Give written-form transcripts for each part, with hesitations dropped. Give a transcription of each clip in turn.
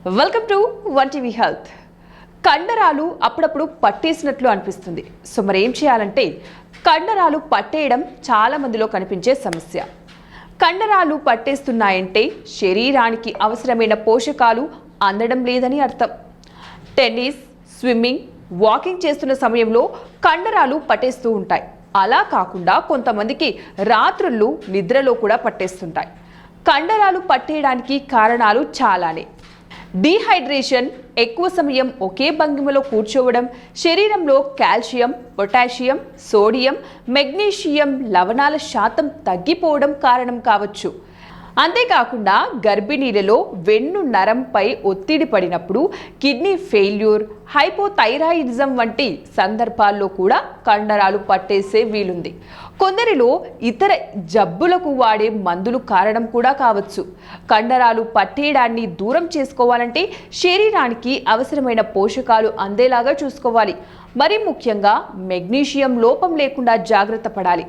Welcome to one TV health. కండరాలు అప్పుడప్పుడు పట్టేసినట్లు అనిపిస్తుంది. సో మరి ఏం చేయాలంటే, కండరాలు పట్టేయడం చాలా మందిలో కనిపించే సమస్య. కండరాలు పట్టేస్తున్నాయంటే శరీరానికి అవసరమైన పోషకాలు అందడం లేదని అర్థం. టెన్నిస్, స్విమ్మింగ్, వాకింగ్ చేస్తున్న సమయంలో కండరాలు పట్టేస్తూ ఉంటాయి. అలా కాకుండా కొంతమందికి రాత్రుళ్ళు నిద్రలో కూడా పట్టేస్తుంటాయి. కండరాలు పట్టేయడానికి కారణాలు చాలానే. డీహైడ్రేషన్, ఎక్కువ సమయం ఒకే భంగిమలో కూర్చోవడం, శరీరంలో కాల్షియం, పొటాషియం, సోడియం, మెగ్నీషియం లవణాల శాతం తగ్గిపోవడం కారణం కావచ్చు. అంతేకాకుండా గర్భిణీలలో వెన్ను నరంపై ఒత్తిడి పడినప్పుడు, కిడ్నీ ఫెయిల్యూర్, హైపోథైరాయిడిజం వంటి సందర్భాల్లో కూడా కండరాలు పట్టేసే వీలుంది. కొందరిలో ఇతర జబ్బులకు వాడే మందులు కారణం కూడా కావచ్చు. కండరాలు పట్టేయడాన్ని దూరం చేసుకోవాలంటే శరీరానికి అవసరమైన పోషకాలు అందేలాగా చూసుకోవాలి. మరి ముఖ్యంగా మెగ్నీషియం లోపం లేకుండా జాగ్రత్త పడాలి.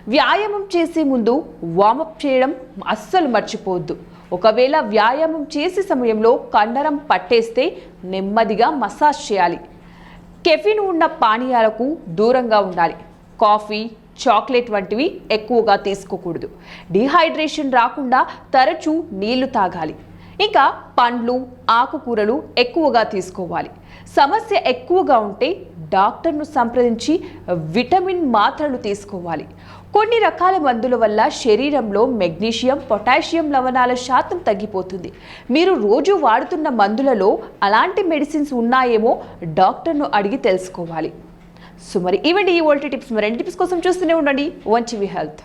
వ్యాయామం చేసే ముందు వార్మప్ చేయడం అస్సలు మర్చిపోవద్దు. ఒకవేళ వ్యాయామం చేసే సమయంలో కండరం పట్టేస్తే నెమ్మదిగా మసాజ్ చేయాలి. కెఫిన్ ఉన్న పానీయాలకు దూరంగా ఉండాలి. కాఫీ, చాక్లెట్ వంటివి ఎక్కువగా తీసుకోకూడదు. డీహైడ్రేషన్ రాకుండా తరచూ నీళ్లు తాగాలి. ఇంకా పండ్లు, ఆకుకూరలు ఎక్కువగా తీసుకోవాలి. సమస్య ఎక్కువగా ఉంటే డాక్టర్ను సంప్రదించి విటమిన్ మాత్రలు తీసుకోవాలి. కొన్ని రకాల మందుల వల్ల శరీరంలో మెగ్నీషియం, పొటాషియం లవణాల శాతం తగ్గిపోతుంది. మీరు రోజు వాడుతున్న మందులలో అలాంటి మెడిసిన్స్ ఉన్నాయేమో డాక్టర్ను అడిగి తెలుసుకోవాలి. సో మరి ఇవండి ఈ వోల్టీ టిప్స్. మరిన్ని టిప్స్ కోసం చూస్తూనే ఉండండి వన్ టీవీ హెల్త్.